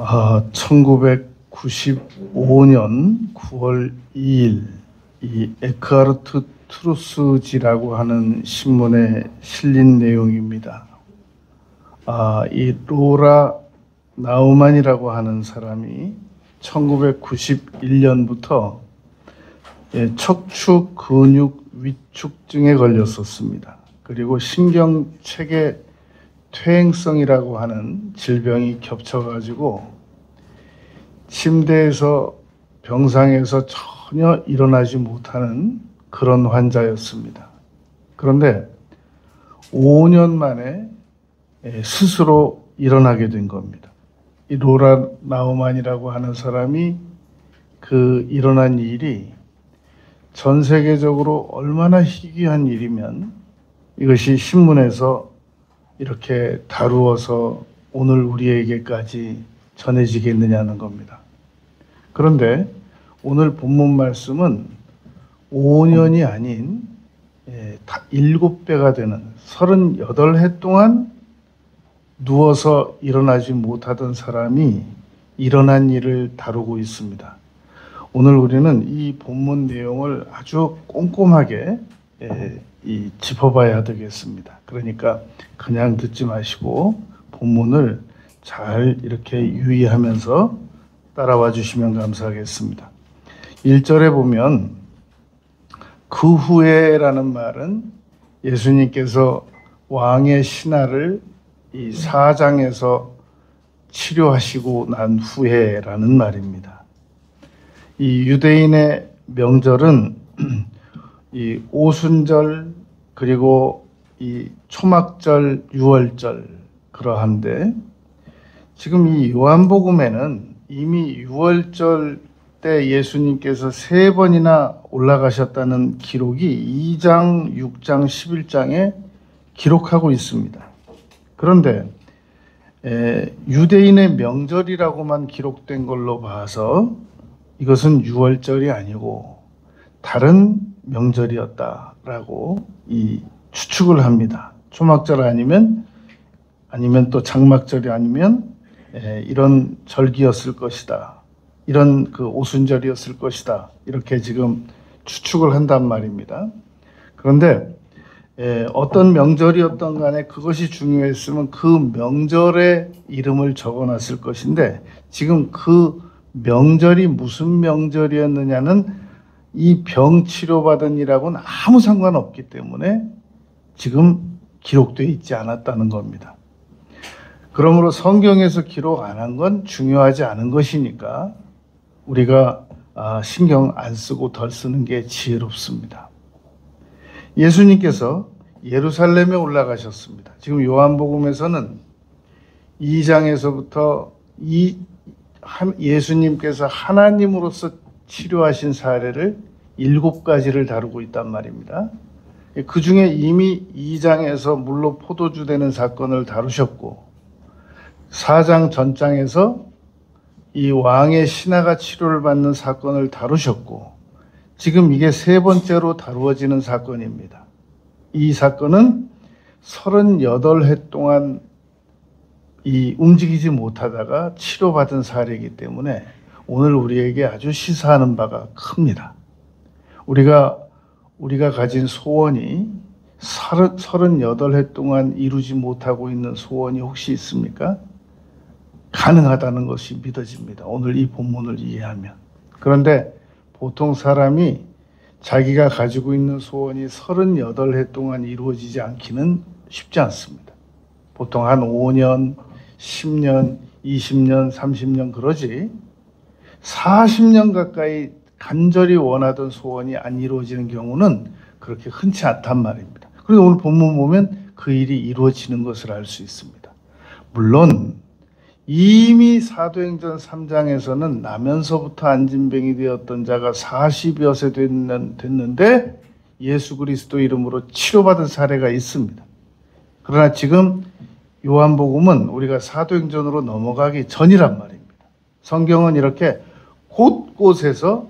1995년 9월 2일 이 에크하르트 트루스지라고 하는 신문에 실린 내용입니다. 이 로라 나우만이라고 하는 사람이 1991년부터 척추 근육 위축증에 걸렸었습니다. 그리고 신경체계 퇴행성이라고 하는 질병이 겹쳐가지고 침대에서 병상에서 전혀 일어나지 못하는 그런 환자였습니다. 그런데 5년 만에 스스로 일어나게 된 겁니다. 이 로라 나우만이라고 하는 사람이 그 일어난 일이 전 세계적으로 얼마나 희귀한 일이면 이것이 신문에서 이렇게 다루어서 오늘 우리에게까지 전해지겠느냐는 겁니다. 그런데 오늘 본문 말씀은 5년이 아닌 7배가 되는 38해 동안 누워서 일어나지 못하던 사람이 일어난 일을 다루고 있습니다. 오늘 우리는 이 본문 내용을 아주 꼼꼼하게 짚어봐야 되겠습니다. 그러니까 그냥 듣지 마시고 본문을 잘 이렇게 유의하면서 따라와 주시면 감사하겠습니다. 1절에 보면 그 후에라는 말은 예수님께서 왕의 신하를 이 사장에서 치료하시고 난 후에라는 말입니다. 이 유대인의 명절은 이 오순절 그리고 이 초막절, 유월절 그러한데 지금 이 요한복음에는 이미 유월절 때 예수님께서 3번이나 올라가셨다는 기록이 2장, 6장, 11장에 기록하고 있습니다. 그런데 유대인의 명절이라고만 기록된 걸로 봐서 이것은 유월절이 아니고 다른 명절이었다라고 추측을 합니다. 초막절 아니면 또 장막절이 아니면 이런 절기였을 것이다. 이런 그 오순절이었을 것이다. 이렇게 지금 추측을 한단 말입니다. 그런데 어떤 명절이었던 간에 그것이 중요했으면 그 명절의 이름을 적어놨을 것인데 지금 그 명절이 무슨 명절이었느냐는 이 병 치료받은 일하고는 아무 상관없기 때문에 지금 기록되어 있지 않았다는 겁니다. 그러므로 성경에서 기록 안 한 건 중요하지 않은 것이니까 우리가 신경 안 쓰고 덜 쓰는 게 지혜롭습니다. 예수님께서 예루살렘에 올라가셨습니다. 지금 요한복음에서는 2장에서부터 예수님께서 하나님으로서 치료하신 사례를 7가지를 다루고 있단 말입니다. 그 중에 이미 2장에서 물로 포도주 되는 사건을 다루셨고 4장 전장에서 이 왕의 신하가 치료를 받는 사건을 다루셨고 지금 이게 3번째로 다루어지는 사건입니다. 이 사건은 38해 동안 움직이지 못하다가 치료받은 사례이기 때문에 오늘 우리에게 아주 시사하는 바가 큽니다. 우리가 가진 소원이 38해 동안 이루지 못하고 있는 소원이 혹시 있습니까? 가능하다는 것이 믿어집니다. 오늘 이 본문을 이해하면. 그런데 보통 사람이 자기가 가지고 있는 소원이 38해 동안 이루어지지 않기는 쉽지 않습니다. 보통 한 5년, 10년, 20년, 30년 그러지 40년 가까이 간절히 원하던 소원이 안 이루어지는 경우는 그렇게 흔치 않단 말입니다. 그래서 오늘 본문 보면 그 일이 이루어지는 것을 알 수 있습니다. 물론 이미 사도행전 3장에서는 나면서부터 안진병이 되었던 자가 40여 세 됐는데 예수 그리스도 이름으로 치료받은 사례가 있습니다. 그러나 지금 요한복음은 우리가 사도행전으로 넘어가기 전이란 말입니다. 성경은 이렇게 곳곳에서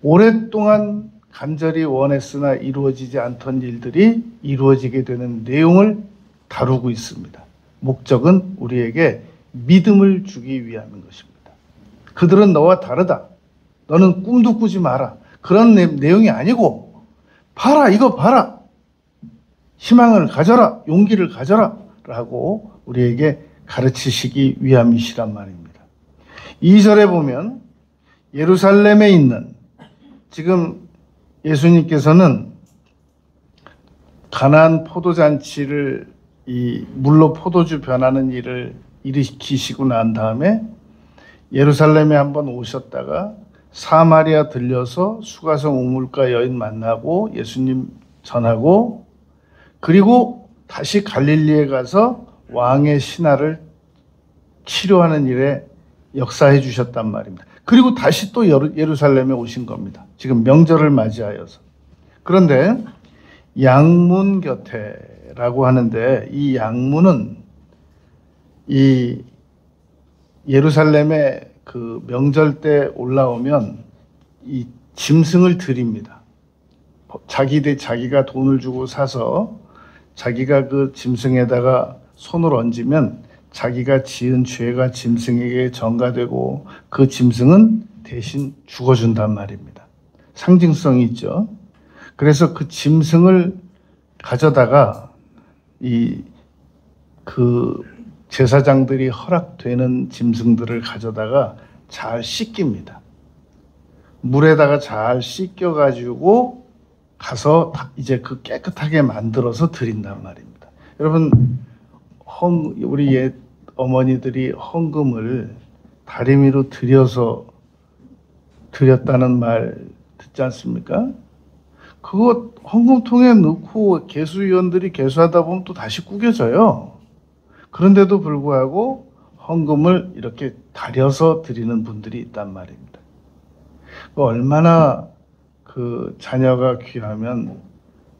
오랫동안 간절히 원했으나 이루어지지 않던 일들이 이루어지게 되는 내용을 다루고 있습니다. 목적은 우리에게 믿음을 주기 위함인 것입니다. 그들은 너와 다르다. 너는 꿈도 꾸지 마라. 그런 내용이 아니고 봐라, 이거 봐라. 희망을 가져라. 용기를 가져라. 라고 우리에게 가르치시기 위함이시란 말입니다. 2절에 보면 예루살렘에 있는, 지금 예수님께서는 가나안 포도잔치를 이 물로 포도주 변하는 일을 일으키시고 난 다음에 예루살렘에 한번 오셨다가 사마리아 들려서 수가성 우물가 여인 만나고 예수님 전하고, 그리고 다시 갈릴리에 가서 왕의 신하를 치료하는 일에 역사해 주셨단 말입니다. 그리고 다시 또 예루살렘에 오신 겁니다. 지금 명절을 맞이하여서. 그런데 양문 곁에라고 하는데, 이 양문은 이 예루살렘에 그 명절 때 올라오면 이 짐승을 드립니다. 자기가 돈을 주고 사서 자기가 그 짐승에다가 손을 얹으면 자기가 지은 죄가 짐승에게 전가되고 그 짐승은 대신 죽어준단 말입니다. 상징성이 있죠. 그래서 그 짐승을 가져다가 그 제사장들이 허락되는 짐승들을 가져다가 잘 씻깁니다. 물에다가 잘 씻겨가지고 가서 이제 그 깨끗하게 만들어서 드린단 말입니다. 여러분, 우리 옛 어머니들이 헌금을 다리미로 드렸다는 말 듣지 않습니까? 그거 헌금통에 넣고 개수위원들이 개수하다 보면 또 다시 구겨져요. 그런데도 불구하고 헌금을 이렇게 다려서 드리는 분들이 있단 말입니다. 얼마나 그 자녀가 귀하면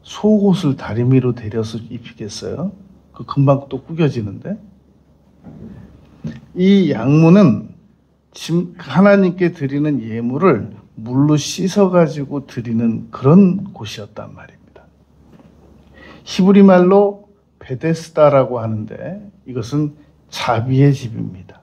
속옷을 다리미로 데려서 입히겠어요? 그 금방 또 구겨지는데. 이 양문은 하나님께 드리는 예물을 물로 씻어가지고 드리는 그런 곳이었단 말입니다. 히브리 말로 베데스다라고 하는데 이것은 자비의 집입니다.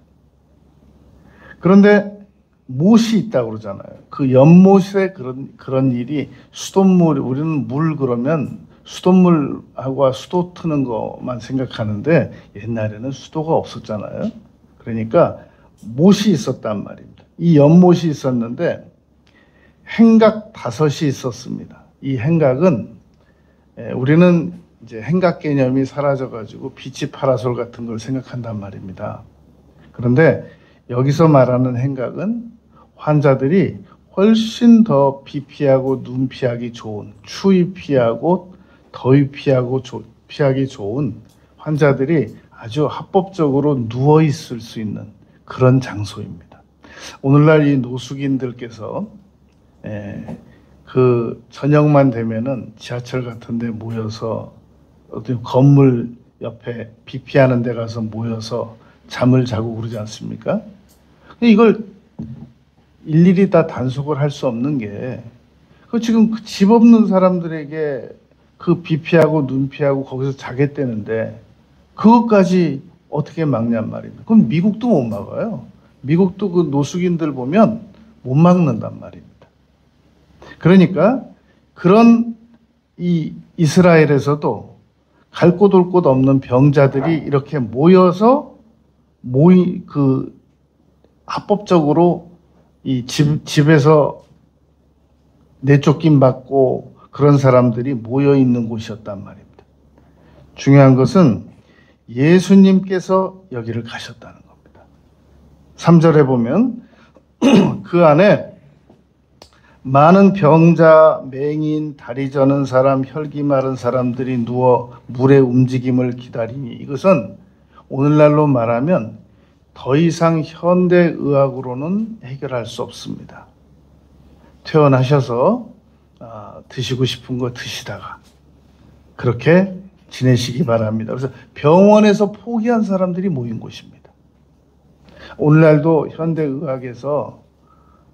그런데 못이 있다고 그러잖아요. 그 연못에 그런 일이, 수돗물, 우리는 물 그러면 수돗물하고 수도 트는 것만 생각하는데 옛날에는 수도가 없었잖아요. 그러니까 못이 있었단 말입니다. 이 연못이 있었는데 행각 5이 있었습니다. 이 행각은 우리는 이제 행각 개념이 사라져가지고 비치 파라솔 같은 걸 생각한단 말입니다. 그런데 여기서 말하는 행각은 환자들이 훨씬 더 비 피하고 눈 피하기 좋은, 추위 피하고 더위 피하기 좋은 환자들이 아주 합법적으로 누워 있을 수 있는 그런 장소입니다. 오늘날 이 노숙인들께서 그 저녁만 되면은 지하철 같은 데 모여서 어떤 건물 옆에 비 피하는 데 가서 모여서 잠을 자고 그러지 않습니까? 이걸 일일이 다 단속을 할 수 없는 게, 지금 그 집 없는 사람들에게 그 비 피하고 눈 피하고 거기서 자겠다는데 그것까지 어떻게 막냔 말입니다. 그럼 미국도 못 막아요. 미국도 그 노숙인들 보면 못 막는단 말입니다. 그러니까 그런 이 이스라엘에서도 갈 곳 올 곳 없는 병자들이 이렇게 모여서 합법적으로 이 집에서 내쫓김 받고 그런 사람들이 모여 있는 곳이었단 말입니다. 중요한 것은 예수님께서 여기를 가셨다는 겁니다. 3절에 보면 그 안에 많은 병자, 맹인, 다리 저는 사람, 혈기 마른 사람들이 누워 물의 움직임을 기다리니, 이것은 오늘날로 말하면 더 이상 현대의학으로는 해결할 수 없습니다. 퇴원하셔서 드시고 싶은 거 드시다가 그렇게 지내시기 바랍니다. 그래서 병원에서 포기한 사람들이 모인 곳입니다. 오늘날도 현대의학에서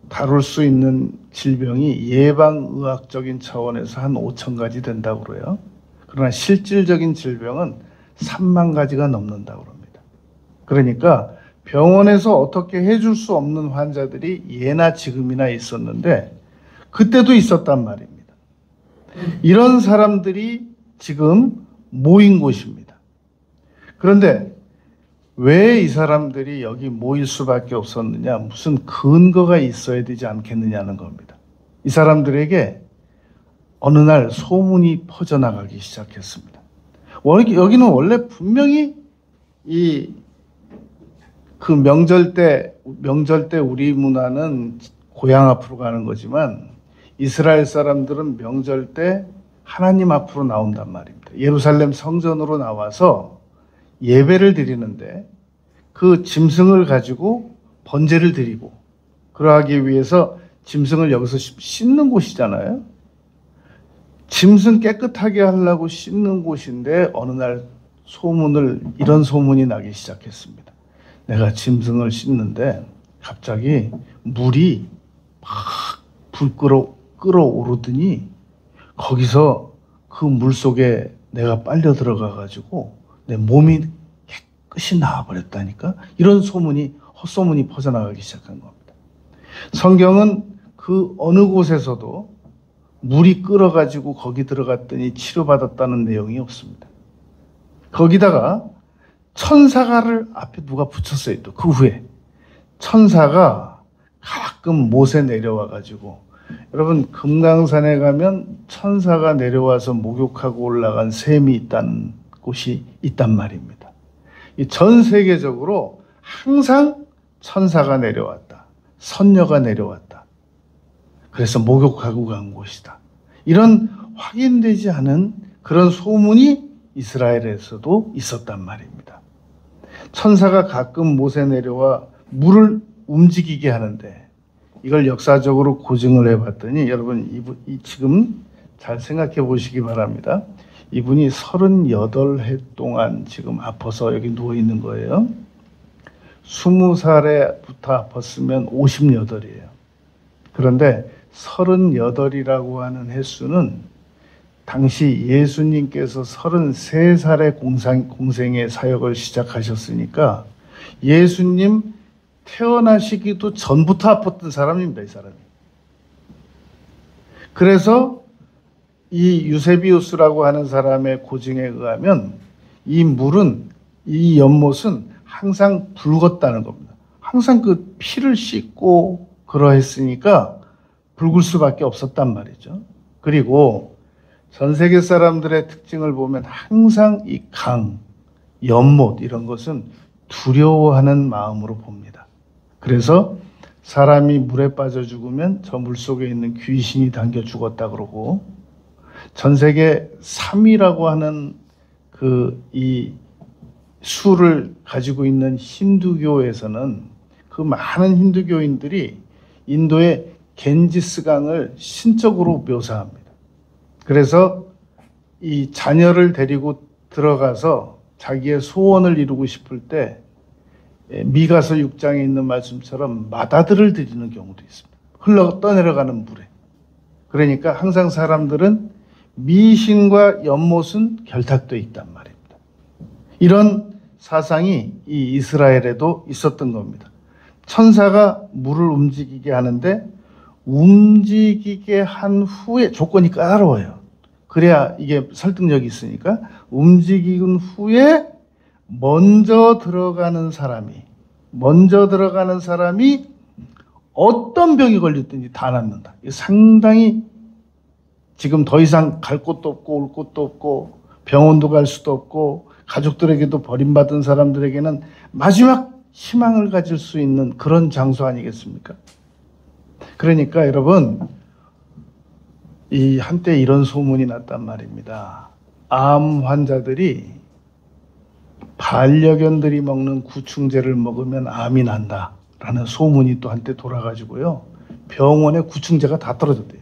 다룰 수 있는 질병이 예방의학적인 차원에서 한 5천 가지 된다고 그래요. 그러나 실질적인 질병은 3만 가지가 넘는다고 합니다. 그러니까 병원에서 어떻게 해줄 수 없는 환자들이 예나 지금이나 있었는데 그때도 있었단 말입니다. 이런 사람들이 지금 모인 곳입니다. 그런데 왜 이 사람들이 여기 모일 수밖에 없었느냐? 무슨 근거가 있어야 되지 않겠느냐는 겁니다. 이 사람들에게 어느 날 소문이 퍼져나가기 시작했습니다. 여기는 원래 분명히 그 명절 때 우리 문화는 고향 앞으로 가는 거지만 이스라엘 사람들은 명절 때 하나님 앞으로 나온단 말입니다. 예루살렘 성전으로 나와서 예배를 드리는데 그 짐승을 가지고 번제를 드리고 그러하기 위해서 짐승을 여기서 씻는 곳이잖아요. 짐승 깨끗하게 하려고 씻는 곳인데 어느 날 이런 소문이 나기 시작했습니다. 내가 짐승을 씻는데 갑자기 물이 막 불 끓어오르더니 거기서 그 물 속에 내가 빨려 들어가 가지고 내 몸이 깨끗이 나와버렸다니까. 이런 헛소문이 퍼져나가기 시작한 겁니다. 성경은 그 어느 곳에서도 물이 끓어가지고 거기 들어갔더니 치료받았다는 내용이 없습니다. 거기다가 천사가를 앞에 누가 붙였어요. 또 그 후에 천사가 가끔 못에 내려와가지고, 여러분 금강산에 가면 천사가 내려와서 목욕하고 올라간 샘이 있다는 곳이 있단 말입니다. 이 전 세계적으로 항상 천사가 내려왔다, 선녀가 내려왔다, 그래서 목욕하고 간 곳이다, 이런 확인되지 않은 그런 소문이 이스라엘에서도 있었단 말입니다. 천사가 가끔 못에 내려와 물을 움직이게 하는데 이걸 역사적으로 고증을 해봤더니 여러분 지금 잘 생각해 보시기 바랍니다. 이분이 38해 동안 지금 아파서 여기 누워 있는 거예요. 20살에부터 아팠으면 58이에요. 그런데 38이라고 하는 횟수는 당시 예수님께서 33살에 공생의 사역을 시작하셨으니까 예수님 태어나시기도 전부터 아팠던 사람입니다, 이 사람이. 그래서 이 유세비우스라고 하는 사람의 고증에 의하면 이 연못은 항상 붉었다는 겁니다. 항상 그 피를 씻고 그러했으니까 붉을 수밖에 없었단 말이죠. 그리고 전 세계 사람들의 특징을 보면 항상 이 연못 이런 것은 두려워하는 마음으로 봅니다. 그래서 사람이 물에 빠져 죽으면 저 물 속에 있는 귀신이 당겨 죽었다 그러고, 전 세계 3위라고 하는 이 수를 가지고 있는 힌두교에서는 그 많은 힌두교인들이 인도의 겐지스강을 신적으로 묘사합니다. 그래서 이 자녀를 데리고 들어가서 자기의 소원을 이루고 싶을 때 미가서 6장에 있는 말씀처럼 맏아들을 드리는 경우도 있습니다. 떠내려가는 물에. 그러니까 항상 사람들은 미신과 연못은 결탁되어 있단 말입니다. 이런 사상이 이 이스라엘에도 있었던 겁니다. 천사가 물을 움직이게 하는데 움직이게 한 후에 조건이 까다로워요. 그래야 이게 설득력이 있으니까 움직인 후에 먼저 들어가는 사람이 어떤 병이 걸렸든지 다 낫는다. 상당히 지금 더 이상 갈 곳도 없고 올 곳도 없고 병원도 갈 수도 없고 가족들에게도 버림받은 사람들에게는 마지막 희망을 가질 수 있는 그런 장소 아니겠습니까? 그러니까 여러분, 한때 이런 소문이 났단 말입니다. 암 환자들이 반려견들이 먹는 구충제를 먹으면 암이 난다라는 소문이 또 한때 돌아가지고요, 병원에 구충제가 다 떨어졌대요.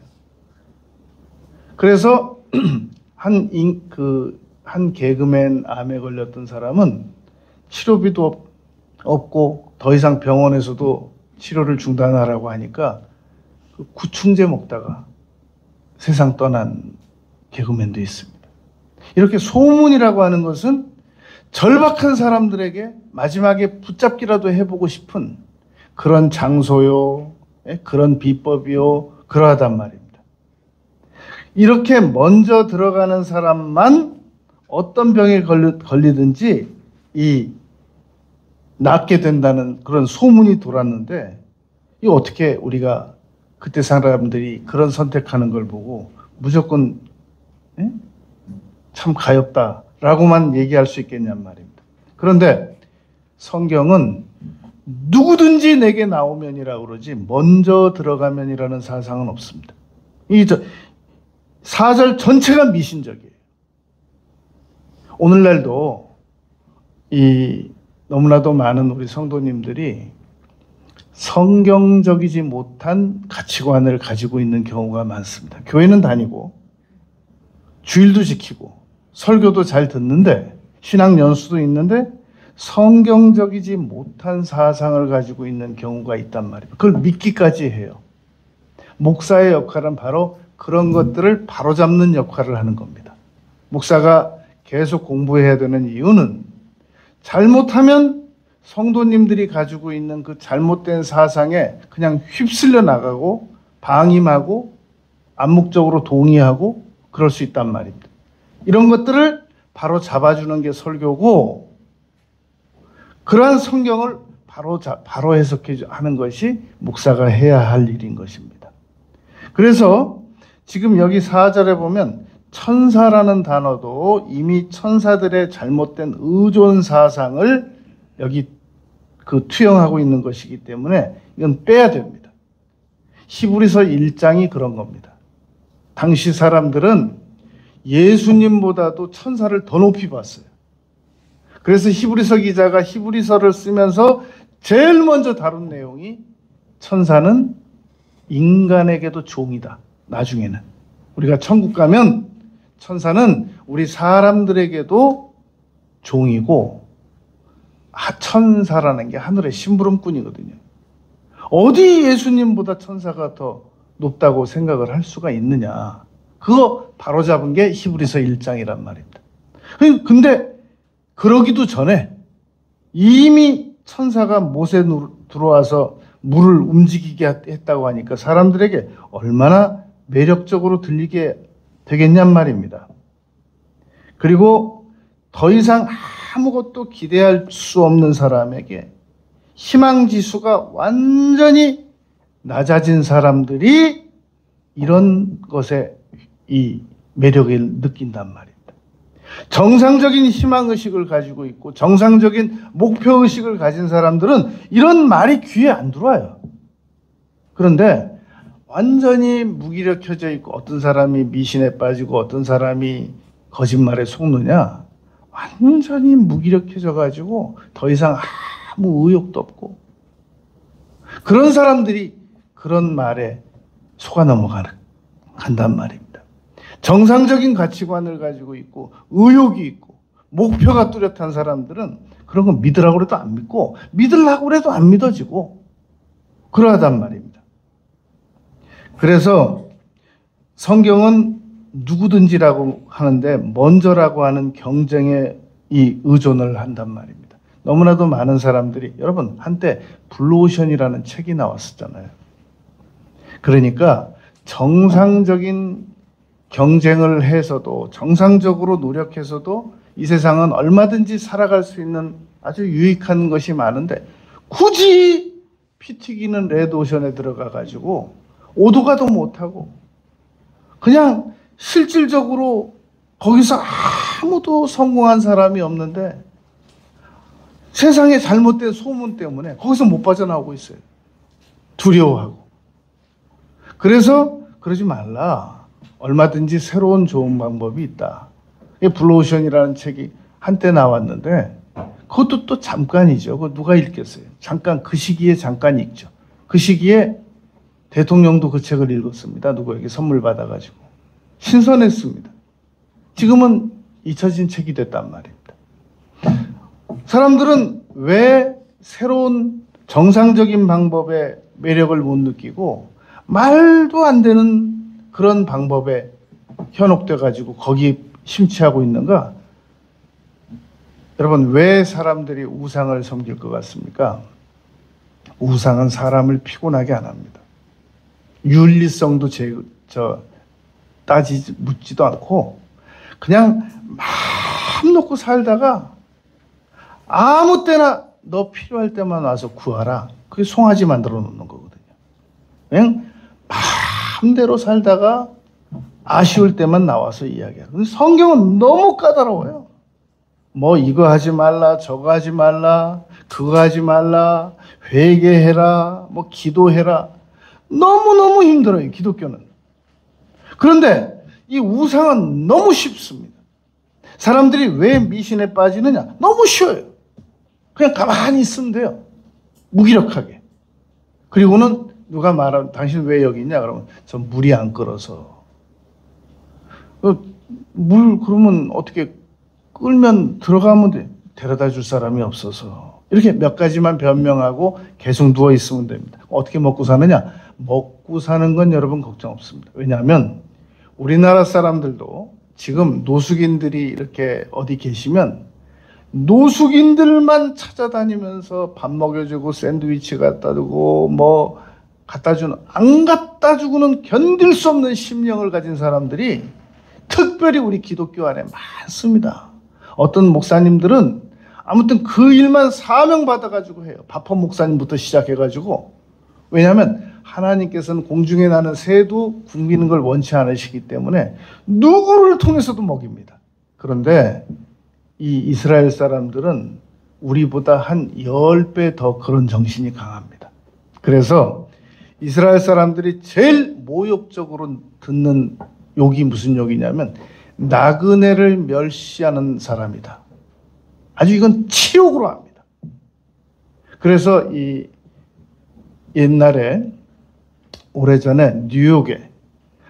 그래서 한 개그맨 암에 걸렸던 사람은 치료비도 없고 더 이상 병원에서도 치료를 중단하라고 하니까 구충제 먹다가 세상 떠난 개그맨도 있습니다. 이렇게 소문이라고 하는 것은 절박한 사람들에게 마지막에 붙잡기라도 해보고 싶은 그런 장소요, 그런 비법이요, 그러하단 말입니다. 이렇게 먼저 들어가는 사람만 어떤 병에 걸리든지 낫게 된다는 그런 소문이 돌았는데, 이거 어떻게 우리가 그때 사람들이 그런 선택하는 걸 보고 무조건 참 가엾다라고만 얘기할 수 있겠냔 말입니다. 그런데 성경은 누구든지 내게 나오면이라고 그러지 먼저 들어가면이라는 사상은 없습니다. 이 4절 전체가 미신적이에요. 오늘날도 너무나도 많은 우리 성도님들이 성경적이지 못한 가치관을 가지고 있는 경우가 많습니다. 교회는 다니고 주일도 지키고 설교도 잘 듣는데 신앙 연수도 있는데 성경적이지 못한 사상을 가지고 있는 경우가 있단 말이에요. 그걸 믿기까지 해요. 목사의 역할은 바로 그런 것들을 바로잡는 역할을 하는 겁니다. 목사가 계속 공부해야 되는 이유는 잘못하면 성도님들이 가지고 있는 그 잘못된 사상에 그냥 휩쓸려 나가고 방임하고 암묵적으로 동의하고 그럴 수 있단 말입니다. 이런 것들을 바로 잡아주는 게 설교고, 그러한 성경을 바로 해석해 하는 것이 목사가 해야 할 일인 것입니다. 그래서 지금 여기 4절에 보면 천사라는 단어도 이미 천사들의 잘못된 의존 사상을 여기 투영하고 있는 것이기 때문에 이건 빼야 됩니다. 히브리서 1장이 그런 겁니다. 당시 사람들은 예수님보다도 천사를 더 높이 봤어요. 그래서 히브리서 기자가 히브리서를 쓰면서 제일 먼저 다룬 내용이 천사는 인간에게도 종이다. 나중에는 우리가 천국 가면 천사는 우리 사람들에게도 종이고, 천사라는 게 하늘의 심부름꾼이거든요. 어디 예수님보다 천사가 더 높다고 생각을 할 수가 있느냐. 그거 바로잡은 게 히브리서 1장이란 말입니다. 근데 그러기도 전에 이미 천사가 못에 들어와서 물을 움직이게 했다고 하니까 사람들에게 얼마나 매력적으로 들리게 되겠냔 말입니다. 그리고 더 이상 아무것도 기대할 수 없는 사람에게 희망지수가 완전히 낮아진 사람들이 이런 것에 이 매력을 느낀단 말입니다. 정상적인 희망의식을 가지고 있고 정상적인 목표의식을 가진 사람들은 이런 말이 귀에 안 들어와요. 그런데 완전히 무기력해져 있고 어떤 사람이 미신에 빠지고 어떤 사람이 거짓말에 속느냐, 완전히 무기력해져 가지고 더 이상 아무 의욕도 없고, 그런 사람들이 그런 말에 속아 넘어간단 말입니다. 정상적인 가치관을 가지고 있고 의욕이 있고 목표가 뚜렷한 사람들은 그런 거 믿으라고 해도 안 믿고 믿으려고 해도 안 믿어지고 그러하단 말입니다. 그래서 성경은 누구든지라고 하는데 먼저라고 하는 경쟁에 이 의존을 한단 말입니다. 너무나도 많은 사람들이, 여러분 한때 블루오션이라는 책이 나왔었잖아요. 그러니까 정상적인 경쟁을 해서도 정상적으로 노력해서도 이 세상은 얼마든지 살아갈 수 있는 아주 유익한 것이 많은데 굳이 피 튀기는 레드오션에 들어가 가지고 오도가도 못하고 그냥 실질적으로 거기서 아무도 성공한 사람이 없는데 세상에 잘못된 소문 때문에 거기서 못 빠져나오고 있어요. 두려워하고. 그래서 그러지 말라. 얼마든지 새로운 좋은 방법이 있다. 블루오션이라는 책이 한때 나왔는데 그것도 또 잠깐이죠. 그거 누가 읽겠어요? 잠깐, 그 시기에 잠깐 읽죠. 그 시기에 대통령도 그 책을 읽었습니다. 누구에게 선물 받아가지고. 신선했습니다. 지금은 잊혀진 책이 됐단 말입니다. 사람들은 왜 새로운 정상적인 방법의 매력을 못 느끼고 말도 안 되는 그런 방법에 현혹돼 가지고 거기 심취하고 있는가? 여러분, 왜 사람들이 우상을 섬길 것 같습니까? 우상은 사람을 피곤하게 안 합니다. 윤리성도 묻지도 않고 그냥 마음 놓고 살다가 아무 때나 너 필요할 때만 와서 구하라. 그게 송아지 만들어 놓는 거거든요. 그냥 마음대로 살다가 아쉬울 때만 나와서 이야기해요. 근데 성경은 너무 까다로워요. 뭐 이거 하지 말라, 저거 하지 말라, 그거 하지 말라, 회개해라, 뭐 기도해라. 너무너무 힘들어요, 기독교는. 그런데 이 우상은 너무 쉽습니다. 사람들이 왜 미신에 빠지느냐? 너무 쉬워요. 그냥 가만히 있으면 돼요. 무기력하게. 그리고는 누가 말하면 당신 왜 여기 있냐? 그러면 전 물이 안 끓어서. 물 그러면 어떻게 끓면 들어가면 돼. 데려다 줄 사람이 없어서. 이렇게 몇 가지만 변명하고 계속 누워 있으면 됩니다. 어떻게 먹고 사느냐? 먹고 사는 건 여러분 걱정 없습니다. 왜냐하면 우리나라 사람들도 지금 노숙인들이 이렇게 어디 계시면 노숙인들만 찾아다니면서 밥 먹여주고 샌드위치 갖다 주고 뭐 갖다 주는, 안 갖다 주고는 견딜 수 없는 심령을 가진 사람들이 특별히 우리 기독교 안에 많습니다. 어떤 목사님들은 아무튼 그 일만 사명받아가지고 해요. 바폰 목사님부터 시작해가지고. 왜냐하면 하나님께서는 공중에 나는 새도 굶기는 걸 원치 않으시기 때문에 누구를 통해서도 먹입니다. 그런데 이 이스라엘 사람들은 우리보다 한 10배 더 그런 정신이 강합니다. 그래서 이스라엘 사람들이 제일 모욕적으로 듣는 욕이 무슨 욕이냐면 나그네를 멸시하는 사람이다. 아주 이건 치욕으로 합니다. 그래서 이 옛날에 오래전에 뉴욕에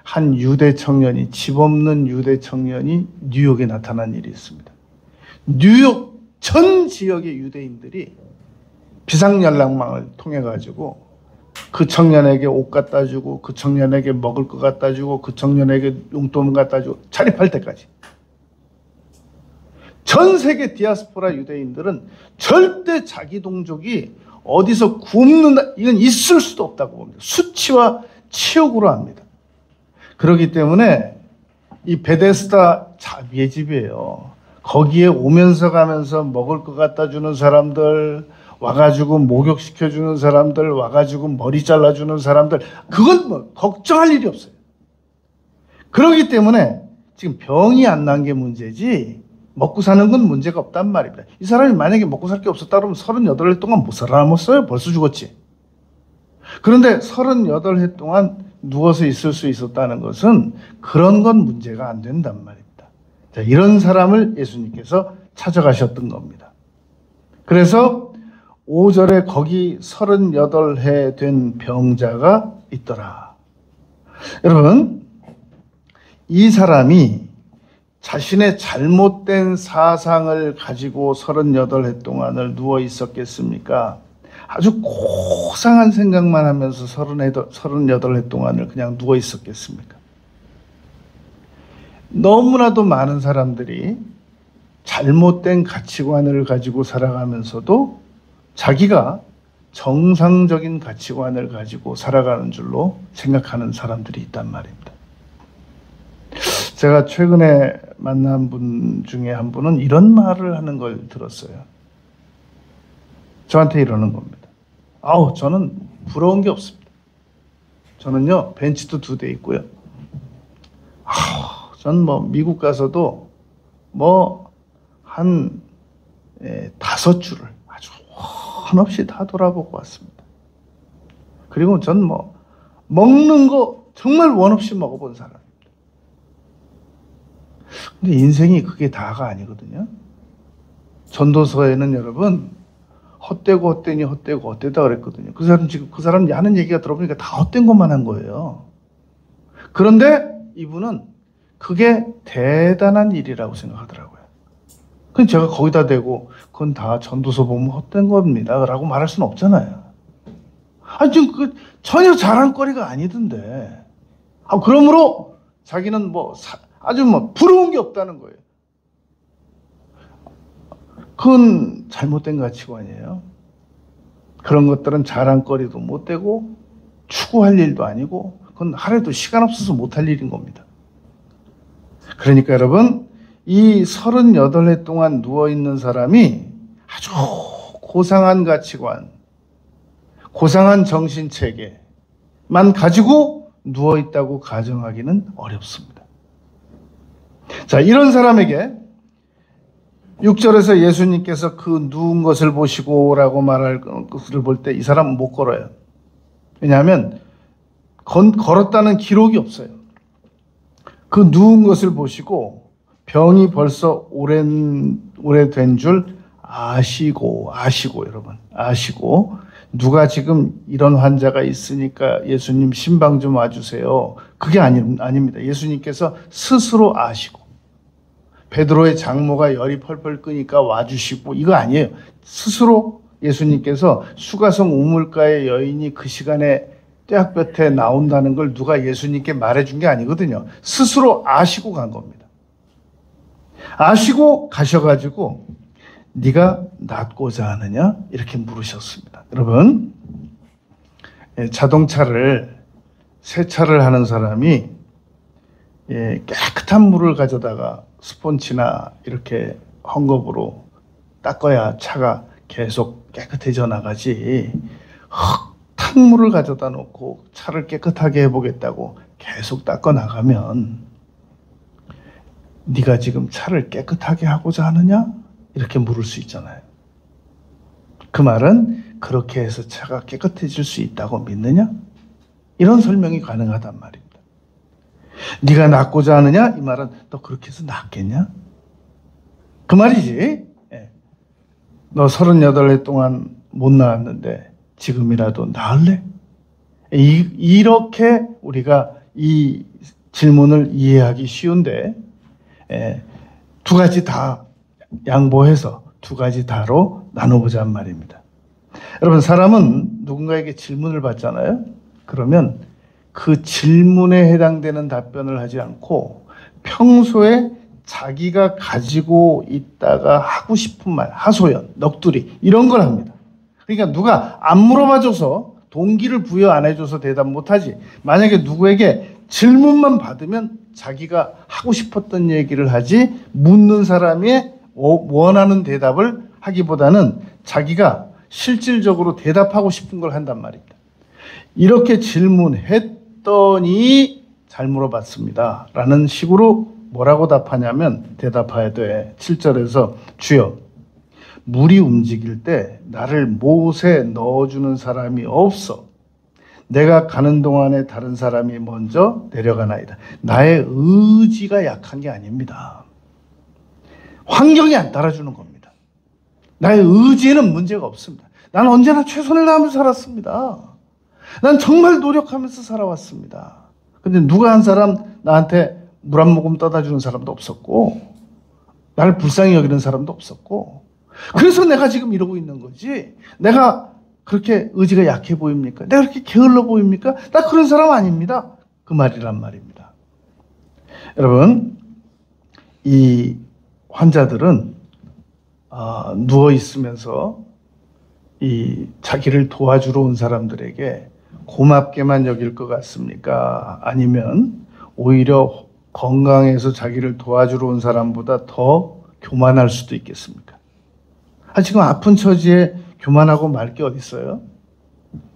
한 유대 청년이, 집 없는 유대 청년이 뉴욕에 나타난 일이 있습니다. 뉴욕 전 지역의 유대인들이 비상연락망을 통해 가지고 그 청년에게 옷 갖다 주고 그 청년에게 먹을 거 갖다 주고 그 청년에게 용돈 갖다 주고 자립할 때까지. 전 세계 디아스포라 유대인들은 절대 자기 동족이 어디서 굶는다, 이건 있을 수도 없다고 봅니다. 수치와 치욕으로 합니다. 그렇기 때문에 이 베데스다 자비의 집이에요. 거기에 오면서 가면서 먹을 거 갖다 주는 사람들, 와가지고 목욕시켜주는 사람들, 와가지고 머리 잘라주는 사람들, 그건 뭐 걱정할 일이 없어요. 그렇기 때문에 지금 병이 안 난 게 문제지 먹고 사는 건 문제가 없단 말입니다. 이 사람이 만약에 먹고 살 게 없었다 그러면 38해 동안 못 살아남았어요. 벌써 죽었지. 그런데 38해 동안 누워서 있을 수 있었다는 것은 그런 건 문제가 안 된단 말입니다. 자, 이런 사람을 예수님께서 찾아가셨던 겁니다. 그래서 5절에 거기 38해 된 병자가 있더라. 여러분, 이 사람이 자신의 잘못된 사상을 가지고 38해 동안을 누워 있었겠습니까? 아주 고상한 생각만 하면서 38해 동안을 그냥 누워 있었겠습니까? 너무나도 많은 사람들이 잘못된 가치관을 가지고 살아가면서도 자기가 정상적인 가치관을 가지고 살아가는 줄로 생각하는 사람들이 있단 말입니다. 제가 최근에 만난 분 중에 한 분은 이런 말을 하는 걸 들었어요. 저한테 이러는 겁니다. 아우, 저는 부러운 게 없습니다. 저는요, 벤츠도 2대 있고요. 전 뭐 미국 가서도 뭐 한 5주를 아주 한없이 다 돌아보고 왔습니다. 그리고 전 뭐 먹는 거 정말 원 없이 먹어본 사람입니다. 근데 인생이 그게 다가 아니거든요. 전도서에는 여러분 헛되고 헛되니 헛되고 헛되다 그랬거든요. 그 사람 지금 그 사람 하는 얘기가 들어보니까 다 헛된 것만 한 거예요. 그런데 이분은 그게 대단한 일이라고 생각하더라고요. 그럼 제가 거기다 대고 그건 다 전도서 보면 헛된 겁니다 라고 말할 수는 없잖아요. 아니 지금 그 전혀 자랑거리가 아니던데. 그러므로 자기는 뭐 아주 뭐 부러운 게 없다는 거예요. 그건 잘못된 가치관이에요. 그런 것들은 자랑거리도 못 되고 추구할 일도 아니고 그건 하루에도 시간 없어서 못할 일인 겁니다. 그러니까 여러분, 이 38해 동안 누워있는 사람이 아주 고상한 가치관, 고상한 정신체계만 가지고 누워있다고 가정하기는 어렵습니다. 자, 이런 사람에게 6절에서 예수님께서 그 누운 것을 보시고 라고 말할 것을 볼 때 이 사람은 못 걸어요. 왜냐하면 걸었다는 기록이 없어요. 그 누운 것을 보시고 병이 벌써 오래된 줄 아시고 여러분 아시고 누가 지금 이런 환자가 있으니까 예수님 신방 좀 와주세요. 그게 아닙니다. 예수님께서 스스로 아시고 베드로의 장모가 열이 펄펄 끄니까 와주시고 이거 아니에요. 스스로 예수님께서 수가성 우물가의 여인이 그 시간에 떼약볕에 나온다는 걸 누가 예수님께 말해준 게 아니거든요. 스스로 아시고 간 겁니다. 아시고 가셔가지고 네가 낫고자 하느냐? 이렇게 물으셨습니다. 여러분, 자동차를 세차를 하는 사람이 깨끗한 물을 가져다가 스폰지나 이렇게 헝겊으로 닦아야 차가 계속 깨끗해져 나가지, 흙탕 물을 가져다 놓고 차를 깨끗하게 해보겠다고 계속 닦아 나가면 네가 지금 차를 깨끗하게 하고자 하느냐? 이렇게 물을 수 있잖아요. 그 말은 그렇게 해서 차가 깨끗해질 수 있다고 믿느냐? 이런 설명이 가능하단 말입니다. 네가 낫고자 하느냐? 이 말은 너 그렇게 해서 낫겠냐? 그 말이지. 너 38해 동안 못 나았는데 지금이라도 나을래? 이렇게 우리가 이 질문을 이해하기 쉬운데 두 가지 다 양보해서 두 가지 다로 나눠보자는 말입니다. 여러분, 사람은 누군가에게 질문을 받잖아요. 그러면 그 질문에 해당되는 답변을 하지 않고 평소에 자기가 가지고 있다가 하고 싶은 말, 하소연, 넋두리 이런 걸 합니다. 그러니까 누가 안 물어봐줘서 동기를 부여 안 해줘서 대답 못하지. 만약에 누구에게 질문만 받으면 자기가 하고 싶었던 얘기를 하지, 묻는 사람이 원하는 대답을 하기보다는 자기가 실질적으로 대답하고 싶은 걸 한단 말입니다. 이렇게 질문했더니 잘 물어봤습니다 라는 식으로 뭐라고 답하냐면 대답해야 돼. 7절에서 주여, 물이 움직일 때 나를 못에 넣어주는 사람이 없어. 내가 가는 동안에 다른 사람이 먼저 내려가나이다. 나의 의지가 약한 게 아닙니다. 환경이 안 따라주는 겁니다. 나의 의지에는 문제가 없습니다. 난 언제나 최선을 다하면서 살았습니다. 난 정말 노력하면서 살아왔습니다. 근데 누가 한 사람 나한테 물 한 모금 떠다 주는 사람도 없었고, 나를 불쌍히 여기는 사람도 없었고, 그래서 내가 지금 이러고 있는 거지. 내가 그렇게 의지가 약해 보입니까? 내가 그렇게 게을러 보입니까? 나 그런 사람 아닙니다. 그 말이란 말입니다. 여러분, 이 환자들은 누워 있으면서 이 자기를 도와주러 온 사람들에게 고맙게만 여길 것 같습니까? 아니면 오히려 건강해서 자기를 도와주러 온 사람보다 더 교만할 수도 있겠습니까? 지금 아픈 처지에 교만하고 말 게 어디 있어요?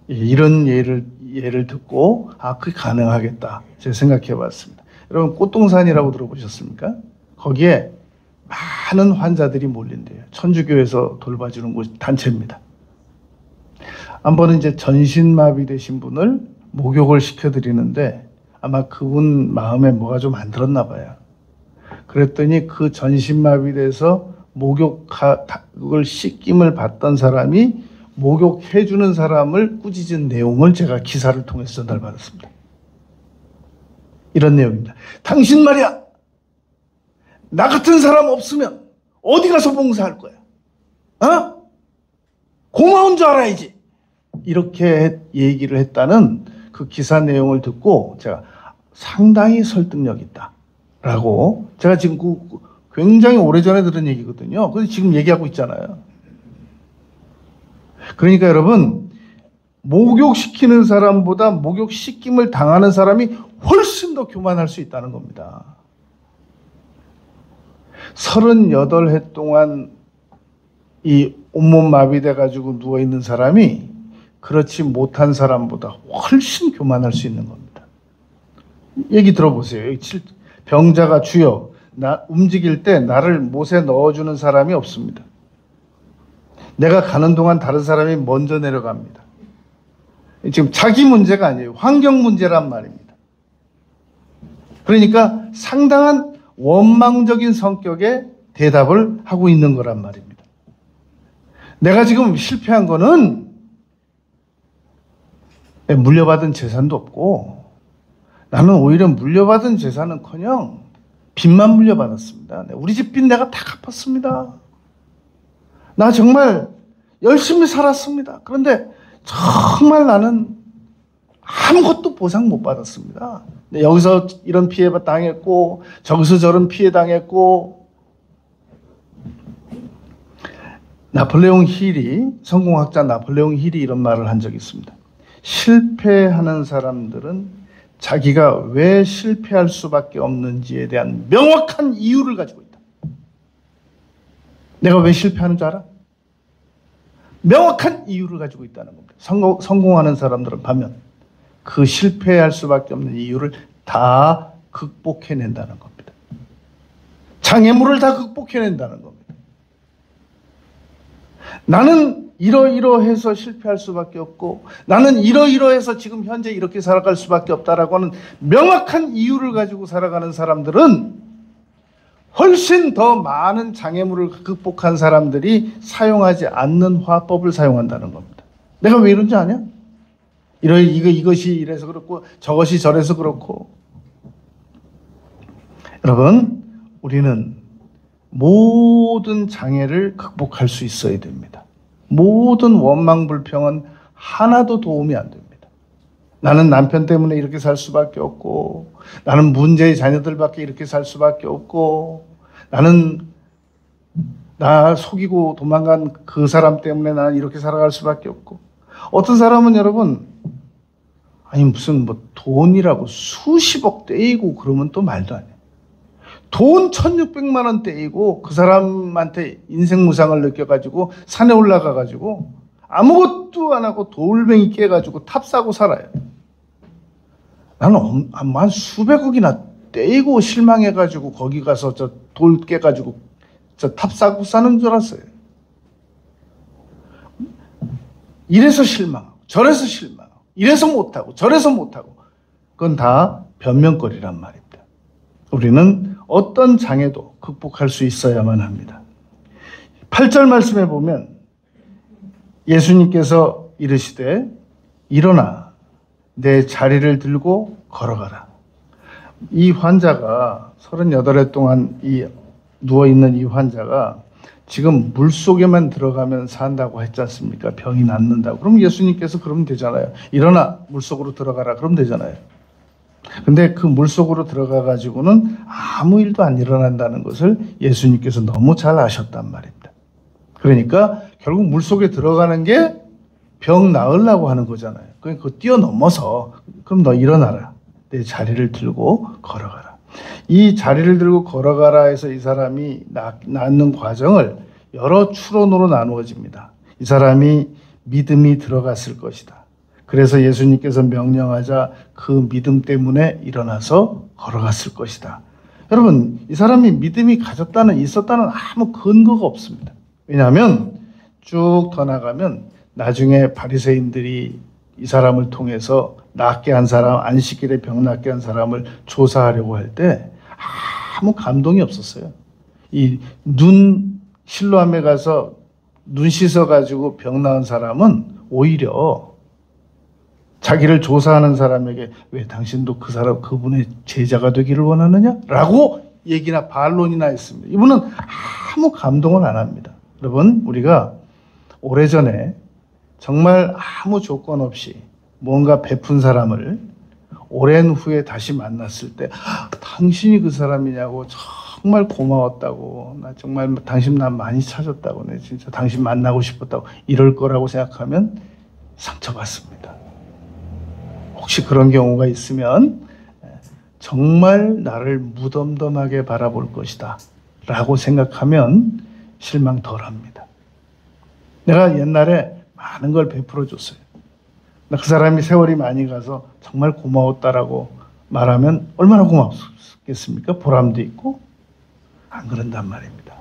이런 예를 듣고 그게 가능하겠다 제가 생각해 봤습니다. 여러분, 꽃동산이라고 들어보셨습니까? 거기에 많은 환자들이 몰린대요. 천주교에서 돌봐주는 곳 단체입니다. 한 번은 이제 전신마비 되신 분을 목욕을 시켜드리는데 아마 그분 마음에 뭐가 좀 안 들었나 봐요. 그랬더니 그 전신마비 돼서 목욕을 씻김을 받던 사람이 목욕해주는 사람을 꾸짖은 내용을 제가 기사를 통해서 전달받았습니다. 이런 내용입니다. 당신 말이야, 나 같은 사람 없으면 어디 가서 봉사할 거야? 고마운 줄 알아야지. 이렇게 얘기를 했다는 그 기사 내용을 듣고 제가 상당히 설득력 있다 라고, 제가 지금 굉장히 오래전에 들은 얘기거든요. 그래서 지금 얘기하고 있잖아요. 그러니까 여러분, 목욕시키는 사람보다 목욕시킴을 당하는 사람이 훨씬 더 교만할 수 있다는 겁니다. 38해 동안 이 온몸 마비돼 가지고 누워있는 사람이 그렇지 못한 사람보다 훨씬 교만할 수 있는 겁니다. 얘기 들어보세요. 병자가 주여, 나 움직일 때 나를 못에 넣어주는 사람이 없습니다. 내가 가는 동안 다른 사람이 먼저 내려갑니다. 지금 자기 문제가 아니에요. 환경 문제란 말입니다. 그러니까 상당한 원망적인 성격의 대답을 하고 있는 거란 말입니다. 내가 지금 실패한 거는 물려받은 재산도 없고, 나는 오히려 물려받은 재산은커녕 빚만 물려받았습니다. 우리 집 빚 내가 다 갚았습니다. 나 정말 열심히 살았습니다. 그런데 정말 나는 아무것도 보상 못 받았습니다. 여기서 이런 피해 당했고, 저기서 저런 피해 당했고. 나폴레옹 힐이, 성공학자 나폴레옹 힐이 이런 말을 한 적이 있습니다. 실패하는 사람들은 자기가 왜 실패할 수밖에 없는지에 대한 명확한 이유를 가지고 있다. 내가 왜 실패하는 줄 알아? 명확한 이유를 가지고 있다는 겁니다. 성공하는 사람들은 반면 그 실패할 수밖에 없는 이유를 다 극복해낸다는 겁니다. 장애물을 다 극복해낸다는 겁니다. 나는 이러이러해서 실패할 수밖에 없고, 나는 이러이러해서 지금 현재 이렇게 살아갈 수밖에 없다라고 하는 명확한 이유를 가지고 살아가는 사람들은 훨씬 더 많은 장애물을 극복한 사람들이 사용하지 않는 화법을 사용한다는 겁니다. 내가 왜 이런지 아냐? 이것이 이래서 그렇고 저것이 저래서 그렇고. 여러분, 우리는 모든 장애를 극복할 수 있어야 됩니다. 모든 원망 불평은 하나도 도움이 안 됩니다. 나는 남편 때문에 이렇게 살 수밖에 없고, 나는 문제의 자녀들밖에 이렇게 살 수밖에 없고, 나는 나 속이고 도망간 그 사람 때문에 나는 이렇게 살아갈 수밖에 없고. 어떤 사람은 여러분, 아니 무슨 뭐 돈이라고 수십억 떼이고 그러면 또 말도 안 해요. 돈 1,600만 원 떼이고 그 사람한테 인생 무상을 느껴가지고 산에 올라가가지고 아무것도 안 하고 돌멩이 깨가지고 탑 싸고 살아요. 나는 한 수백억이나 떼이고 실망해가지고 거기 가서 저 돌 깨가지고 저 탑 싸고 사는 줄 알았어요. 이래서 실망하고 저래서 실망하고 이래서 못하고 저래서 못하고, 그건 다 변명거리란 말입니다. 우리는 어떤 장애도 극복할 수 있어야만 합니다. 8절 말씀에 보면 예수님께서 이르시되 일어나 내 자리를 들고 걸어가라. 이 환자가 38해 동안 누워있는 이 환자가 지금 물속에만 들어가면 산다고 했지 않습니까? 병이 낫는다고. 그럼 예수님께서 그러면 되잖아요. 일어나 물속으로 들어가라. 그러면 되잖아요. 근데 그 물속으로 들어가 가지고는 아무 일도 안 일어난다는 것을 예수님께서 너무 잘 아셨단 말입니다. 그러니까 결국 물속에 들어가는 게 병 나으려고 하는 거잖아요. 그러니까 그거 뛰어넘어서 그럼 너 일어나라. 내 자리를 들고 걸어가라. 이 자리를 들고 걸어가라 해서 이 사람이 낫는 과정을 여러 추론으로 나누어집니다. 이 사람이 믿음이 들어갔을 것이다. 그래서 예수님께서 명령하자 그 믿음 때문에 일어나서 걸어갔을 것이다. 여러분, 이 사람이 믿음이 있었다는 아무 근거가 없습니다. 왜냐하면 쭉 더 나가면 나중에 바리새인들이 이 사람을 통해서 낫게 한 사람, 안식일에 병 낫게 한 사람을 조사하려고 할 때 아무 감동이 없었어요. 이 실로암에 가서 눈 씻어가지고 병 나은 사람은 오히려 자기를 조사하는 사람에게 왜 당신도 그분의 제자가 되기를 원하느냐? 라고 얘기나 반론이나 했습니다. 이분은 아무 감동을 안 합니다. 여러분, 우리가 오래전에 정말 아무 조건 없이 뭔가 베푼 사람을 오랜 후에 다시 만났을 때 당신이 그 사람이냐고 정말 고마웠다고, 나 정말 당신 나 많이 찾았다고, 내 진짜 당신 만나고 싶었다고 이럴 거라고 생각하면 상처받습니다. 혹시 그런 경우가 있으면 정말 나를 무덤덤하게 바라볼 것이다 라고 생각하면 실망 덜합니다. 내가 옛날에 많은 걸 베풀어 줬어요. 그 사람이 세월이 많이 가서 정말 고마웠다라고 말하면 얼마나 고맙겠습니까? 보람도 있고. 안 그런단 말입니다.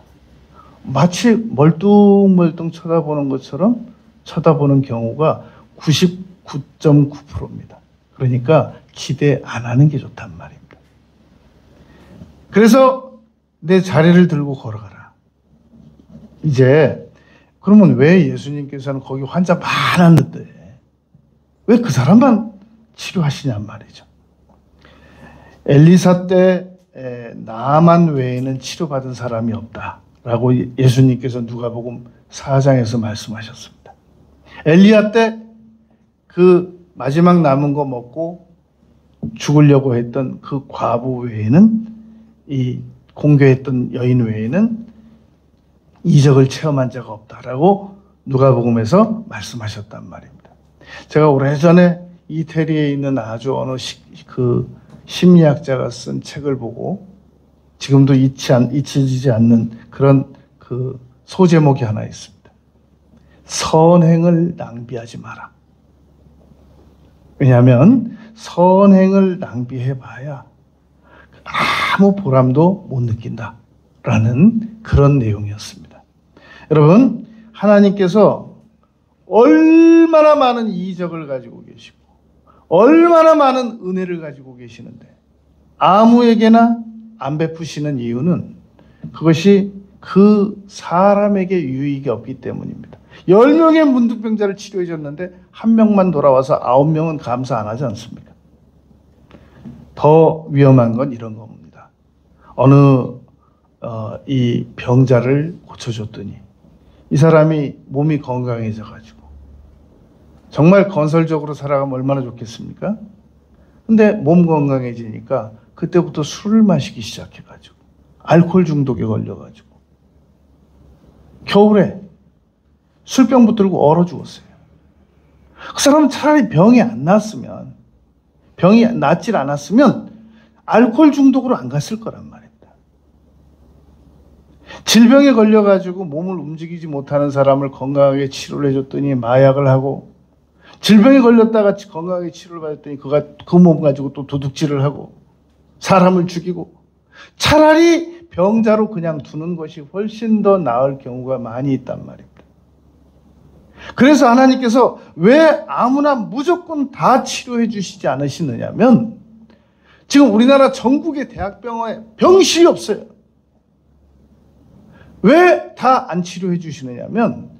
마치 멀뚱멀뚱 쳐다보는 것처럼 쳐다보는 경우가 99.9%입니다. 그러니까 기대 안 하는 게 좋단 말입니다. 그래서 내 자리를 들고 걸어가라. 이제 그러면 왜 예수님께서는 거기 환자 많았는데 왜 그 사람만 치료하시냔 말이죠. 엘리사 때 나만 외에는 치료받은 사람이 없다라고 예수님께서 누가복음 4장에서 말씀하셨습니다. 엘리야 때 그 마지막 남은 거 먹고 죽으려고 했던 그 과부 외에는, 이 공교했던 여인 외에는 이적을 체험한 자가 없다라고 누가복음에서 말씀하셨단 말입니다. 제가 오래전에 이태리에 있는 아주 어느 심리학자가 쓴 책을 보고 지금도 잊혀지지 않는 그런 그 소제목이 하나 있습니다. 선행을 낭비하지 마라. 왜냐하면 선행을 낭비해봐야 아무 보람도 못 느낀다라는 그런 내용이었습니다. 여러분, 하나님께서 얼마나 많은 이적을 가지고 계시고 얼마나 많은 은혜를 가지고 계시는데 아무에게나 안 베푸시는 이유는 그것이 그 사람에게 유익이 없기 때문입니다. 10명의 문득병자를 치료해 줬는데 1명만 돌아와서 9명은 감사 안 하지 않습니까? 더 위험한 건 이런 겁니다. 이 병자를 고쳐줬더니 이 사람이 몸이 건강해져 가지고 정말 건설적으로 살아가면 얼마나 좋겠습니까? 근데 몸 건강해지니까 그때부터 술을 마시기 시작해가지고 알코올 중독에 걸려가지고 겨울에 술병 붙들고 얼어 죽었어요. 그 사람은 차라리 병이 낫질 않았으면 알코올 중독으로 안 갔을 거란 말입니다. 질병에 걸려가지고 몸을 움직이지 못하는 사람을 건강하게 치료를 해줬더니 마약을 하고, 질병에 걸렸다가 건강하게 치료를 받았더니 그 몸 가지고 또 도둑질을 하고 사람을 죽이고, 차라리 병자로 그냥 두는 것이 훨씬 더 나을 경우가 많이 있단 말입니다. 그래서 하나님께서 왜 아무나 무조건 다 치료해 주시지 않으시느냐면, 지금 우리나라 전국의 대학병원에 병실이 없어요. 왜 다 안 치료해 주시느냐면,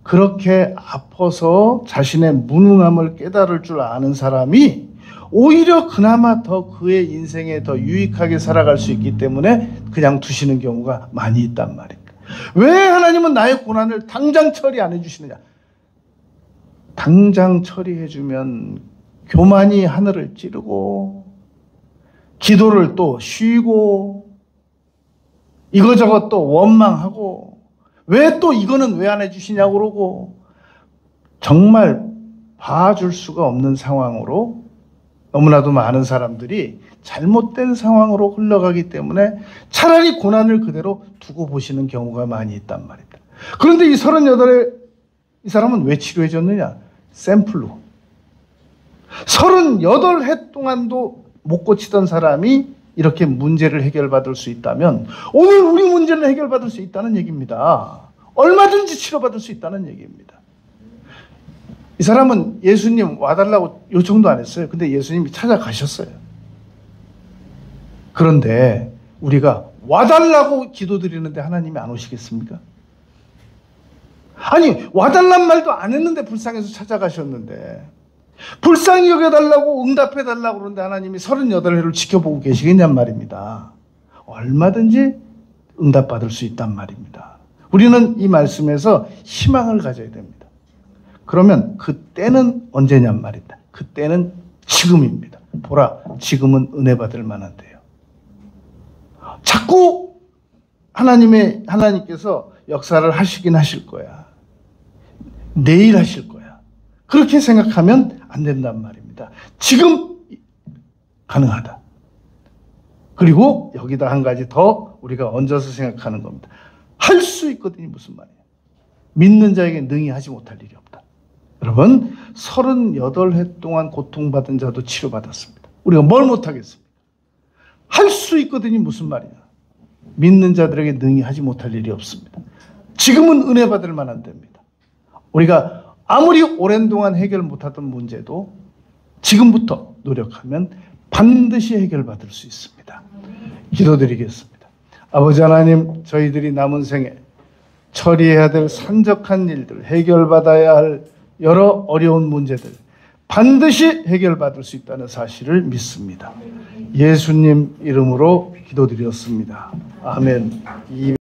그렇게 아파서 자신의 무능함을 깨달을 줄 아는 사람이 오히려 그나마 더 그의 인생에 더 유익하게 살아갈 수 있기 때문에 그냥 두시는 경우가 많이 있단 말입니다. 왜 하나님은 나의 고난을 당장 처리 안 해주시느냐? 당장 처리해주면 교만이 하늘을 찌르고 기도를 또 쉬고 이거저것 또 원망하고 왜 또 이거는 왜 안 해주시냐고 그러고 정말 봐줄 수가 없는 상황으로 너무나도 많은 사람들이 잘못된 상황으로 흘러가기 때문에 차라리 고난을 그대로 두고 보시는 경우가 많이 있단 말입니다. 그런데 이 38의 이 사람은 왜 치료해 줬느냐? 샘플로. 38해 동안도 못 고치던 사람이 이렇게 문제를 해결받을 수 있다면 오늘 우리 문제를 해결받을 수 있다는 얘기입니다. 얼마든지 치료받을 수 있다는 얘기입니다. 이 사람은 예수님 와달라고 요청도 안 했어요. 근데 예수님이 찾아가셨어요. 그런데 우리가 와달라고 기도드리는데 하나님이 안 오시겠습니까? 아니, 와달란 말도 안 했는데 불쌍해서 찾아가셨는데, 불쌍히 여겨달라고 응답해달라고 그러는데 하나님이 38회를 지켜보고 계시겠냔 말입니다. 얼마든지 응답받을 수 있단 말입니다. 우리는 이 말씀에서 희망을 가져야 됩니다. 그러면 그때는 언제냔 말입니다. 그때는 지금입니다. 보라, 지금은 은혜 받을 만한데요. 자꾸 하나님께서 역사를 하시긴 하실 거야. 내일 하실 거야. 그렇게 생각하면 안 된단 말입니다. 지금 가능하다. 그리고 여기다 한 가지 더 우리가 얹어서 생각하는 겁니다. 할 수 있거든요. 무슨 말이에요? 믿는 자에게 능히 하지 못할 일이 없다. 여러분, 38해 동안 고통받은 자도 치료받았습니다. 우리가 뭘 못하겠습니까? 할 수 있거든요. 무슨 말이냐? 믿는 자들에게 능히 하지 못할 일이 없습니다. 지금은 은혜 받을 만한 때입니다. 우리가 아무리 오랜 동안 해결 못하던 문제도 지금부터 노력하면 반드시 해결받을 수 있습니다. 기도드리겠습니다. 아버지 하나님, 저희들이 남은 생에 처리해야 될 산적한 일들, 해결받아야 할 여러 어려운 문제들 반드시 해결받을 수 있다는 사실을 믿습니다. 예수님 이름으로 기도드렸습니다. 아멘.